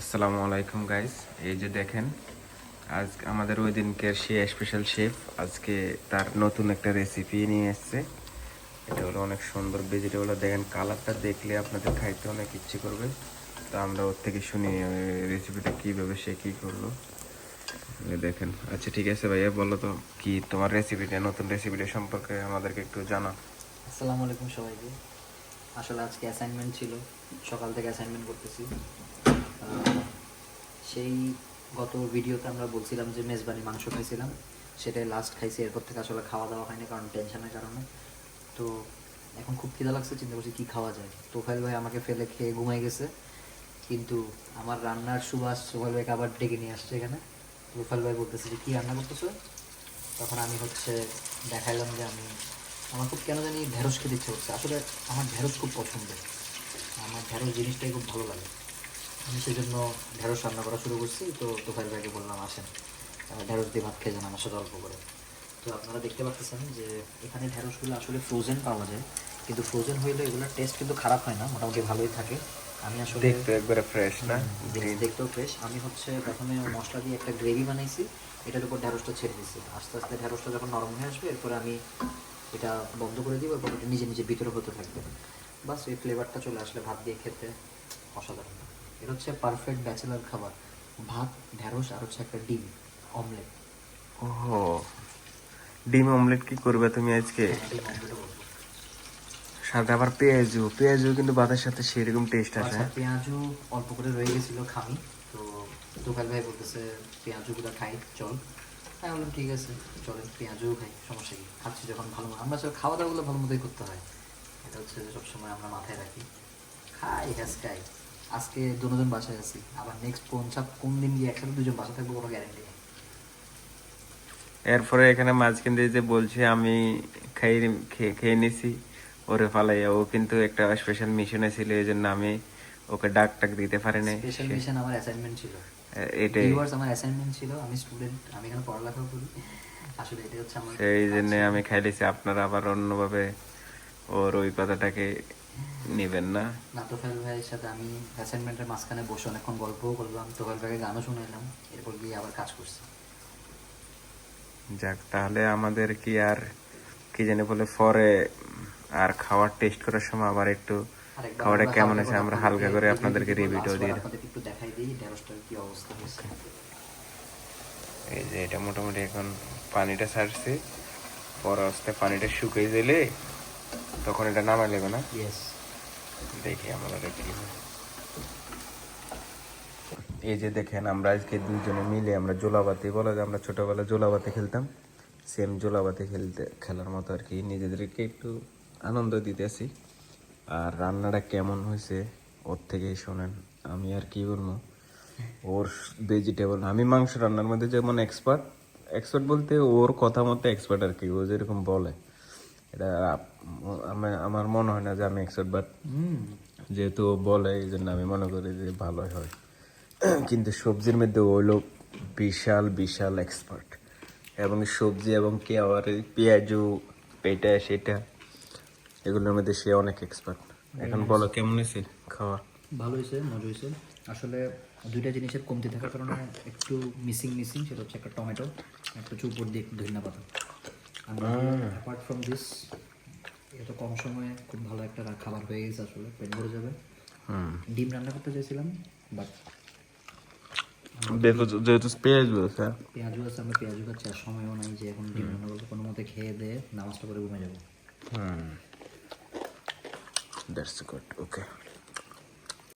আসসালামু আলাইকুম গাইস। এই যে দেখেন, আজ আমাদের ওই দিনকের সে স্পেশাল শেফ আজকে তার নতুন একটা রেসিপি নিয়ে এসেছে। এটা হলো অনেক সুন্দর ভেজিটেবল। দেখেন কালারটা দেখলে আপনাদের খাইতে অনেক ইচ্ছে করবে। তো আমরা ওর থেকে শুনি রেসিপিটা কীভাবে সে কী করলো। এই দেখেন। আচ্ছা ঠিক আছে ভাইয়া, বলো তো কি তোমার রেসিপিটা, নতুন রেসিপিটা সম্পর্কে আমাদেরকে একটু জানা। আসসালামু আলাইকুম সবাইকে। আসলে আজকে অ্যাসাইনমেন্ট ছিল, সকাল থেকে অ্যাসাইনমেন্ট করতেছি। সেই গত ভিডিওতে আমরা বলছিলাম যে মেজবানি মাংস খাইছিলাম, সেটাই লাস্ট খাইছি। এরপর থেকে আসলে খাওয়া দাওয়া হয়নি, কারণ টেনশনের কারণে। তো এখন খুব খিদা লাগছে, চিন্তা করছি কী খাওয়া যায়। তোফাইল ভাই আমাকে ফেলে খেয়ে ঘুমাই গেছে, কিন্তু আমার রান্নার সুবাস সোহেল ভাইকে আবার ডেকে নিয়ে আসছে এখানে। তোফাইল ভাই বলতেছে যে কী রান্না করতেছো। তখন আমি দেখাইলাম যে আমার খুব কেন জানি ঢেঁড়স খেতে ইচ্ছে করছে। আসলে আমার ঢেঁড়স খুব পছন্দের, আমার ঢেঁড়স জিনিসটাই খুব ভালো লাগে। আমি সেজন্য ঢেঁড়স রান্না করা শুরু করছি। তো তোফাইল ভাইকে বললাম আসেন ঢেঁড়স দিয়ে ভাত খেয়ে যান আমার সাথে অল্প করে। তো আপনারা দেখতে পাচ্ছেন যে এখানে ঢেঁড়সগুলো আসলে ফ্রোজেন পাওয়া যায়, কিন্তু ফ্রোজেন হইলে এগুলোর টেস্ট কিন্তু খারাপ হয় না, মোটামুটি ভালোই থাকে। আমি আসলে দেখতে একবারে ফ্রেশ না? দেখতেও ফ্রেশ। আমি প্রথমে মশলা দিয়ে একটা গ্রেভি বানাইছি, এটার উপর ঢেঁড়সটা ছেড়ে দিয়েছি। আস্তে আস্তে ঢেঁড়সটা যখন নরম হয়ে আসবে, এরপরে আমি এটা বন্ধ করে দিব, এরপর এটা নিজে নিজে ভিতরে হতে থাকবে। বাস এই ফ্লেভারটা চলে আসলে ভাত দিয়ে খেতে অসাধারণ। এটা হচ্ছে পারফেক্ট ব্যাচেলার খাবার। ভাত, ঢেঁড়স আর হচ্ছে একটা ডিম অমলেট। ওহো, ডিম অমলেট কি করবে তুমি আজকে? হ্যাঁ, ডিম অমলেটও বলবো। সাথে আবার পেঁয়াজু পেঁয়াজু কিন্তু ভাতের সাথে সেরকম টেস্ট আসে। আচ্ছা, পেঁয়াজু অল্প করে রয়ে গেছিলো খামি। তো তোফাইল ভাই বলতেছে পেঁয়াজুগুলো খাই চল। হ্যাঁ, বললাম ঠিক আছে চলেন পেঁয়াজুও খাই, সমস্যা কী। খাচ্ছি যখন ভালো আমরা সব খাওয়া দাওয়াগুলো ভালো মতোই করতে হয়, এটা হচ্ছে সবসময় আমরা মাথায় রাখি। খাই খাই। আজকে দুজন বাসায় আছি, আবার নেক্সট কোন দিন গিয়ে একসাথে দুজন বাসা থাকবো কোনো গ্যারেন্টি নেই। এরপরে এখানে মাঝখান দিয়ে যে বলছে আমি খেয়ে নিছি ওরে ফালাইয়া, ও কিন্তু একটা স্পেশাল মিশনে ছিল, এই জন্য আমি ওকে ডাক দিতে পারি নাই। স্পেশাল মিশন আমার অ্যাসাইনমেন্ট ছিল। এটাই, ভিউয়ার্স, আমার অ্যাসাইনমেন্ট ছিল, আমি স্টুডেন্ট, আমি এখানে পড়ালেখাও করি। আসলে এটাই হচ্ছে আমার সেই কাজ জন্য ছিল। আমি খাইলেছি। আপনারা আবার অন্যভাবে ওর ওই কথাটাকে নেবেন না। না, তোফাইল ভাইয়ের সাথে আমি অ্যাসাইনমেন্টের মাঝখানে বসে অনেকক্ষণ গল্পও করলাম, তোফাইল ভাইকে গানও শুনাইলাম, এরপর গিয়ে আবার কাজ করছি। যাক, তাহলে আমাদের কি আর কি জানি বলে পরে আর খাওয়ার টেস্ট করার সময় আবার একটু আরেকবার খাওয়াটা আমরা কেমন খাবারটা আছে করে আমরা আপনাদেরকে হালকা করে রিভিউ আপনাদেরকে দিব, রিভিউটাও লাস্টবার দিয়ে দেব। আপনাদেরকে একটু দেখাই দিই ঢেঁড়সটার কি অবস্থা হয়েছে। এই যে এটা মোটামুটি এখন পানিটা ছাড়ছে, পরে আস্তে পানিটা শুকিয়ে দিলে তখন এটা নামাই নেবে না? ইয়েস। দেখি আমরা কি হয়। এই যে দেখেন, আমরা আজকে দুজনে মিলে আমরা জোলাবাতি, বলা যায় আমরা ছোটবেলায় জোলাবাতি খেলতাম, সেম জোলাবাতি খেলার মতো আর কি নিজেদেরকে একটু আনন্দ দিতেছি। আর রান্নাটা কেমন হয়েছে ওর থেকেই শোনেন। আমি আর কি বলবো, ওর ভেজিটেবল, আমি মাংস রান্নার মধ্যে যেমন এক্সপার্ট, এক্সপার্ট বলতে ওর কথা মতো এক্সপার্ট আর কি, ও যেরকম বলে এটা আমার মনে হয় না যে আমি এক্সপার্ট, বাট যেহেতু ও বলে এই জন্য আমি মনে করি যে ভালোই হয়। কিন্তু সবজির মধ্যে ও হলো বিশাল বিশাল এক্সপার্ট, এবং সবজি এবং কেওয়ার পেঁয়াজু এটা সেটা এগুলোর মধ্যে সে অনেক এক্সপার্ট। এখন বলো কেমন হয়েছে খাওয়া? ভালো হয়েছে, মজা হয়েছে। আসলে দুইটা জিনিসের কমতি থাকার কারণে একটু মিসিং, সেটা হচ্ছে একটা টমেটো, একটা উপর দিয়ে একটু ধনিয়া পাতা। আর অ্যাপার্ট ফ্রম দিস, এত কম সময়ে খুব ভালো একটা খাবার হয়ে গেছে, আসলে পেট ভরে যাবে। ডিম রান্না করতে চাইছিলাম, বাট যেহেতু পেঁয়াজু আছে, পেঁয়াজু আছে, আমরা পেঁয়াজু খাচ্ছি, আর সময়ও নাই যে এখন ডিম রান্না করবো। কোনো মতে খেয়ে দিয়ে নামাজটা করে ঘুমে যাবো। That's good, okay.